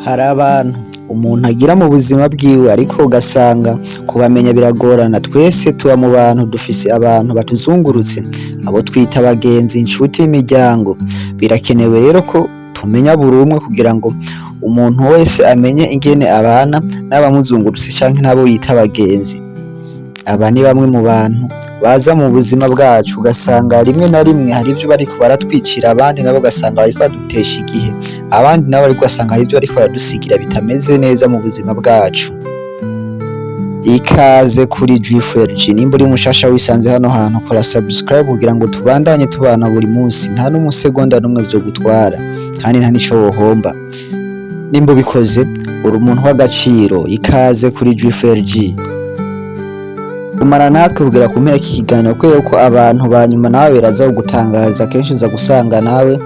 Hari abantu umuntu agira mu buzima bwiwe ariko ugasanga kubamenya biragorana. Twese tuba mu bantu, dufise abantu batuzungurutse, abo twita abagenzi, inshuti, imiryango. Birakenewe rero ko tumenya buri umwe kugira ngo umuntu wese amenye ingene abana n'abamuzungurutse canke n'abo yita abagenzi. Aba ni bamwe mu bantu baza mu buzima bwacu ugasanga rimwe na rimwe hari ivyo bariko baratwicira, abandi nabo ugasanga bariko badutesha igihe, abandi nabo ariko ugasanga hari ivyo bariko baradusigira bitameze neza mu buzima bwacu. Ikaze kuri G4G, nimba uri mushasha wisanze hano hantu kora subscribe kugira ngo tubandanye tubana buri munsi, nta n'umusegonda n'umwe vyogutwara kandi nta nico wohomba. Nimba ubikoze uri umuntu w'agaciro. Ikaze kuri G4G. Umara natwe kugira ku mpera k'ikiganiro kubera ko abantu banyuma nawe biraza kugutangaza. Kenshi uza gusanga nawe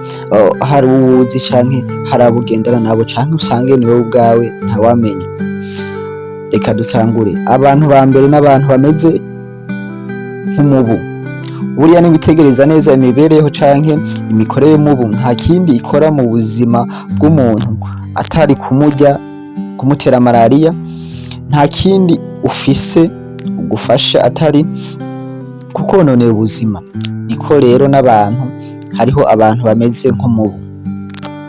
hari uwuzi canke hari abo ugendana nabo canke usange niwe ubwawe ntawamenya. Reka dutangure. Abantu ba mbere n'abantu bameze nk'umubu. Buriya nibitegereza neza imibereho canke imikorere y'umubu nta kindi ikora mu buzima bw'umuntu atari kumurya, kumutera malaria. Nta kindi ufise gufasha atari kukononera ubuzima. Niko rero n'abantu, hariho abantu bameze nk'umubu.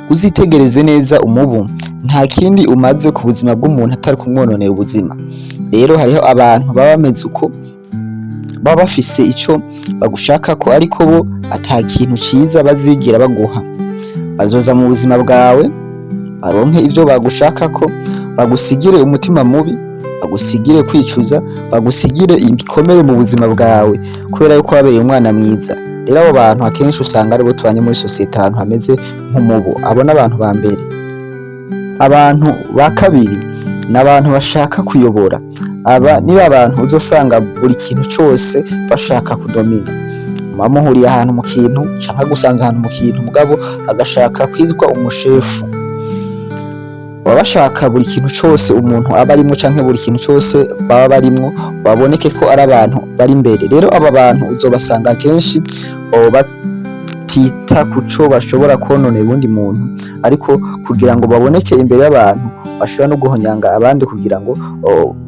Uzitegereze neza umubu nta kindi umaze ku buzima bw'umuntu atari kumwononera ubuzima. Rero hariho abantu baba bameze uko, baba bafise ico bagushakako ariko bo ata kintu ciza bazigira baguha. Bazoza mu buzima bwawe baronke ivyo bagushakako, bagusigire umutima mubi, bagusigire kwicuza, bagusigire igikomere mu buzima bwawe kubera yuko wabereye umwana mwiza. Rero abo bantu akenshi usanga aribo tubanye muri societe ahantu hameze nk'umubu. Abo n'abantu ba mbere. Abantu ba kabiri n'abantu bashaka kuyobora. Aba niba abantu uzosanga buri kintu cose bashaka kudomina. Muhuriye ahantu mu kintu canke gusanza ahantu mu kintu mugabo agashaka kwitwa umushefu. Baba bashaka buri kintu cose umuntu aba arimwo canke buri kintu cose baba barimwo baboneke ko ari abantu bari imbere. Rero aba bantu uzobasanga kenshi batita kuco bashobora kononera uwundi muntu, ariko kugira ngo baboneke imbere y'abantu bashobora no guhonyanga abandi kugira ngo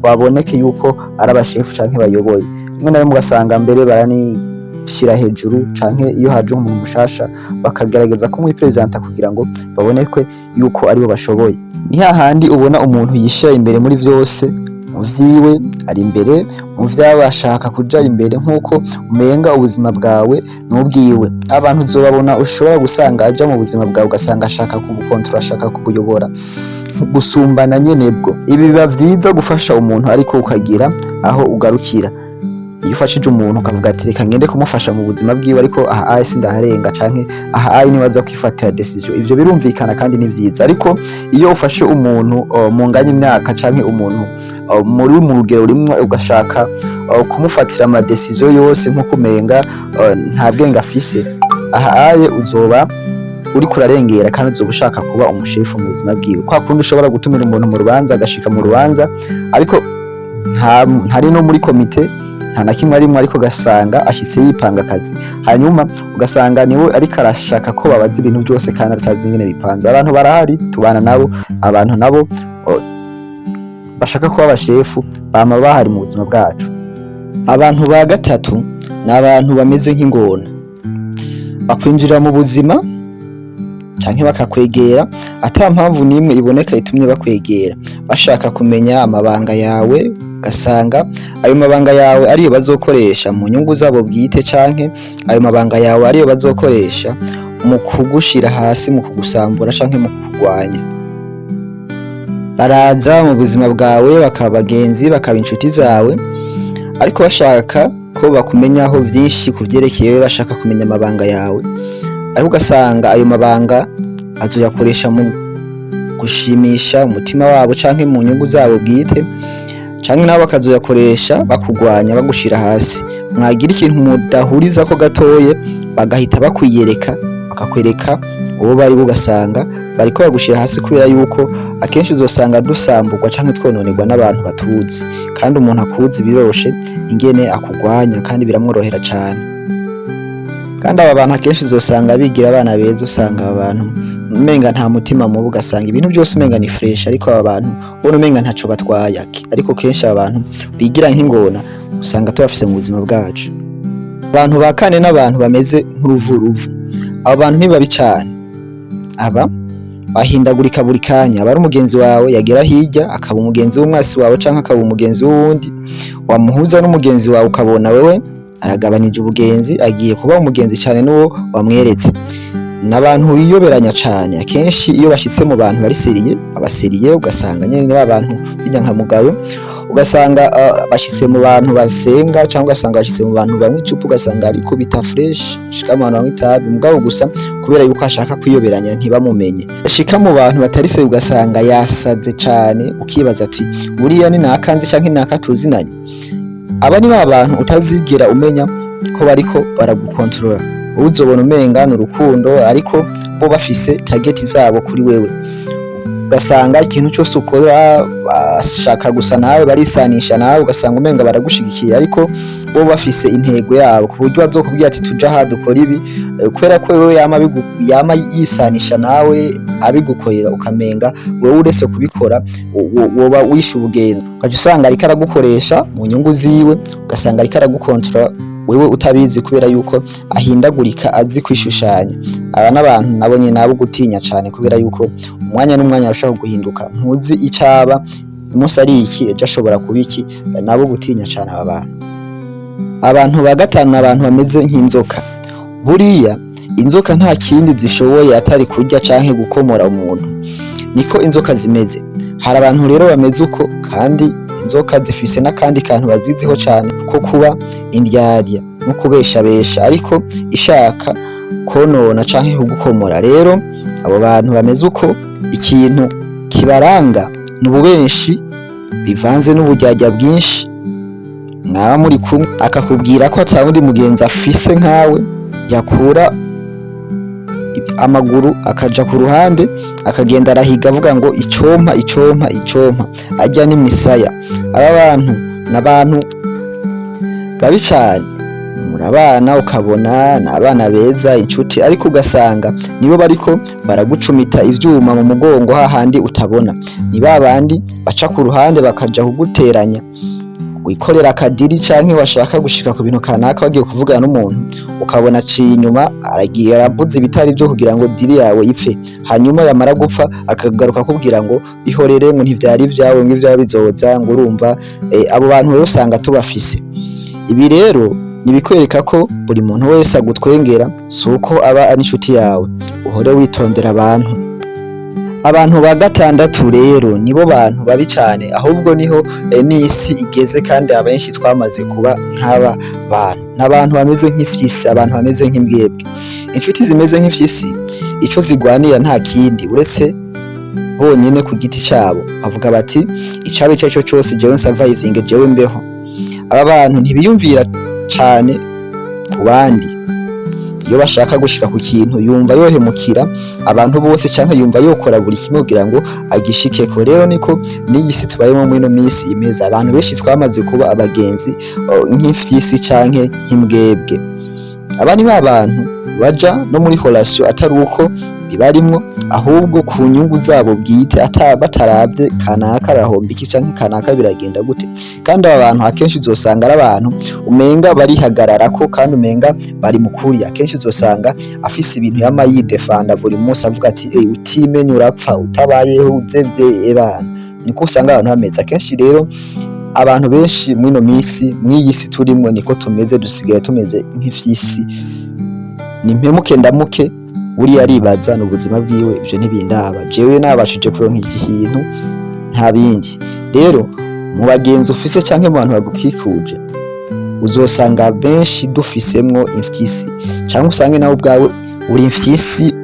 baboneke yuko ari abashefu canke bayoboye. Rimwe na rimwe ugasanga mbere baranishira hejuru canke iyo haje umuntu mushasha bakagerageza kumwipresenta kugira ngo baboneke yuko aribo bashoboye. Ni hahandi ubona umuntu yishira imbere muri vyose, mu vyiwe ari imbere, mu vyabo ashaka kuja imbere nk'uko umenga ubuzima bwawe n'ubwiwe. Abantu uzobabona ushobora gusanga aja mu buzima bwawe ugasanga ashaka kubukontrola, ashaka kubuyobora, gusumbana nyene bwo. Ibi biba vyiza gufasha umuntu ariko ukagira aho ugarukira. Iyo ufashije umuntu ukavuga ati reka ngende kumufasha mu buzima bwiwe ariko aha sindaharenga canke aha nibaza kwifatira decision, ivyo birumvikana kandi ni vyiza. Ariko iyo ufashe umuntu munganya imyaka canke umuntu muri mu rugero rimwe ugashaka kumufatira ama decision yose nko kumenga nta bwenge afise, aha uzoba uri kurarengera kandi uzoba ushaka kuba umushefu mu buzima bwiwe. Kwa kundi ushobora gutumira umuntu mu rubanza agashika mu rubanza ariko ntari no muri komite, nta na kimwe arimwo, ariko ugasanga ashitse yipanga akazi, hanyuma ugasanga niwe ariko arashaka ko babaza ibintu byose kandi atazi ingene bipanze. Abantu barahari tubana nabo, abantu nabo bashaka kuba abashefu bama bahari mu buzima bwacu. Abantu ba gatatu n'abantu bameze nk'ingona. Bakwinjira mu buzima canke bakakwegera ata mpamvu nimwe iboneka itumye bakwegera, bashaka kumenya amabanga yawe, ugasanga ayo mabanga yawe ariyo bazokoresha mu nyungu zabo bwite canke ayo mabanga yawe ariyo bazokoresha mu kugushira hasi, mu kugusambura canke mu kugwanya. Baraza mu buzima bwawe bakaba bagenzi, bakaba inshuti zawe ariko bashaka ko bakumenyaho vyinshi kuvyerekeye, bashaka kumenya amabanga yawe, ariko ugasanga ayo mabanga azoyakoresha mu gushimisha umutima wabo canke mu nyungu zabo bwite, canke nabo bakazoyakoresha bakugwanya, bagushira hasi. Mwagira ikintu mudahuriza ko gatoye bagahita bakwiyereka, bakakwereka uwo bari ugasanga bariko bagushira hasi kubera yuko akenshi uzosanga dusamburwa canke twononerwa n'abantu batuzi, kandi umuntu akuzi biroroshe ingene akugwanya kandi biramworohera cane. Kandi aba bantu akenshi uzosanga bigira abana beza, usanga aba bantu umenga nta mutima mubi, ugasanga ibintu byose umenga ni fresh, ariko aba bantu ubona umenga ntaco batwaye. Ariko kenshi aba bantu bigira nk'ingona usanga tubafise mu buzima bwacu. Abantu ba kane n'abantu bameze nk'uruvuruvu. Abo bantu ni babi cane, aba bahindagurika buri kanya. Aba ari umugenzi wawe yagera hirya akaba umugenzi w'umwasi wawe canke akaba umugenzi w'uwundi, wamuhuza n'umugenzi wawe ukabona wewe aragabanije ubugenzi, agiye kuba umugenzi cane n'uwo wamweretse. N'abantu biyoberanya cane, akenshi iyo bashitse mu bantu bari seriye, abaseriye ugasanga nyene ba bantu b'inyankamugayo, ugasanga bashitse mu bantu basenga cyangwa ugasanga bashitse mu bantu bamwe icupa, ugasanga ariko bita fresh, shika mu bantu bamwe itabi mugabo gusa kubera yuko ashaka kwiyoberanya ntibamumenye. Shika mu bantu batari se ugasanga yasaze cane, ukibaza ati buriya ni nakanzi canke nakatuzinanye. Aba ni ba bantu utazigera umenya ko bariko baragukontrola, uzobona umenga n'urukundo ariko bo bafise target zabo kuri wewe. Ugasanga ikintu cyose ukora bashaka gusa nawe, barisanisha nawe, ugasanga umenga baragushigikiye ariko bo bafise intego yabo, ku buryo bazokubwira ati tuja aha dukora ibi, kubera ko wewe yama yisanisha nawe abigukorera, ukamenga wewe uretse kubikora woba wishe ubugenzi. Ukaja usanga ariko aragukoresha mu nyungu ziwe, ugasanga ariko aragukontrola wewe utabizi kubera yuko ahindagurika azi kwishushanya. Aba n'abantu nabo nyene nabo gutinya cane, kubera yuko umwanya n'umwanya arashaka guhinduka, ntuzi icaba umunsi ari iki ejo ashobora kuba iki. Nabo gutinya cane aba bantu. Abantu ba gatanu n'abantu bameze nk'inzoka. Buriya inzoka nta kindi zishoboye atari kurya canke gukomora umuntu, niko inzoka zimeze. Hari abantu rero bameze uko, kandi inzoka zifise n'akandi kantu baziziho cane ko kuba indyarya no kubeshabesha, ariko ishaka konona canke kugukomora. Rero abo bantu bameze uko, ikintu kibaranga n'ububenshi bivanze n'uburyarya bwinshi. Mwaba muri kumwe akakubwira ko atawundi mugenzi afise nkawe, yakura amaguru akaja ku ruhande akagenda arahiga avuga ngo icompa icompa icompa, ajya n'imisaya. Aba bantu n'abantu babi cane, murabana ukabona n'abana beza inshuti, ariko ugasanga nibo bariko baragucumita ivyuma mu mugongo hahandi utabona. Ni babandi baca ku ruhande bakaja kuguteranya, wikorera akadiri canke washaka gushika ku bintu kanaka wagiye kuvugana n'umuntu, ukabona aciye inyuma aragiye aravuze ibitari byo kugira ngo diri yawe ipfe, hanyuma yamara gupfa akagaruka kubwira ngo bihorere, ngo ntivyari ivyawe, ngo ivyawe bizoza, ngo urumva. Abo bantu rero usanga tubafise. Ibi rero nibikwereka ko buri muntu wese agutwengera suko aba ari inshuti yawe. Uhore witondera abantu. Abantu ba gatandatu rero nibo bantu babi cane, ahubwo niho n'isi igeze, kandi abenshi twamaze kuba nk'aba bantu. N'abantu bameze nk'ifyisi, abantu bameze nk'imbwebwe. Inshuti zimeze nk'ifyisi ico zigwanira nta kindi uretse bonyene ku giti cabo, bavuga bati icabe ico cyo cyose jewe surviving, jewe mbeho. Aba bantu ntibiyumvira cane ku bandi. Iyo bashaka gushika ku kintu yumva yohemukira abantu bose, canke yumva yokora buri kimwe kugira ngo agishikeko. Rero niko n'iyi si tubayemo muri no misi imeza. Abantu benshi twamaze kuba abagenzi nk'ifyisi canke nk'imbwebwe. Aba ni abantu baja no muri relation atari uko bibarimwo, ahubwo ku nyungu zabo bwite, bataravye kanaka arahomba iki canke kanaka biragenda gute. Kandi aba bantu akenshi uzosanga ari abantu umenga barihagararako, kandi umenga bari mukuri. Akenshi uzosanga afise ibintu yama yidefanda buri munsi avuga ati utimenye urapfa, utabayeho uzevye ebana. Niko usanga abantu bameze. Akenshi rero abantu benshi muri no misi, mw'iyi si turimwo, niko tumeze. Dusigaye tumeze nk'ifyisi. Ni mpemuke ndamuke, buriya aribaza n'ubuzima bwiwe, ivyo ntibindaba. Jewe nabashije kuronka iki kintu nta bindi. Rero mu bagenzi ufise canke mu bantu bagukikuje, uzosanga benshi dufisemwo imfyisi, canke usange nawe ubwawe uri imfyisi,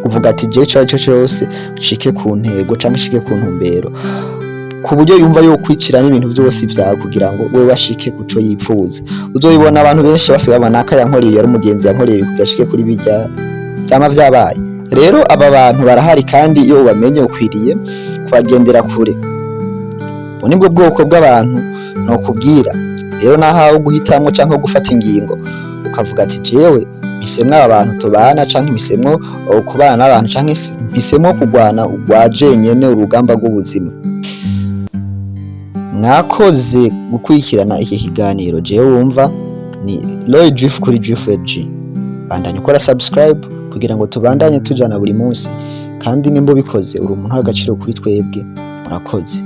uvuga ati je cyo cyose shike ku ntego canke shike ku ntumbero, ku buryo yumva yo kwicira n'ibintu byose vyawe kugira ngo we bashike kuco yipfuza. Uzoyibona abantu benshi basiga naka yankoreye, yari umugenzi yankoreye bikugashike kuri bijya byama vyabaye. Rero aba bantu barahari, kandi iyo ubamenye ukwiriye kubagendera kure. Bo nibwo bwoko bw'abantu no kubwira. Rero nahawe guhitamwo canke gufata ingingo, ukavuga ati jewe mpisemwo aba bantu tubana canke mpisemwo kubana n'abantu canke mpisemwo kugwana urwa jenyene urugamba rw'ubuzima. Mwakoze gukurikirana iki kiganiro, jewe wumva ni Roy Drift kuri Drift. Bandanye ukora subscribe kugira ngo tubandanye tujana buri munsi, kandi nimba ubikoze uri umuntu w'agaciro kuri twebwe. Murakoze.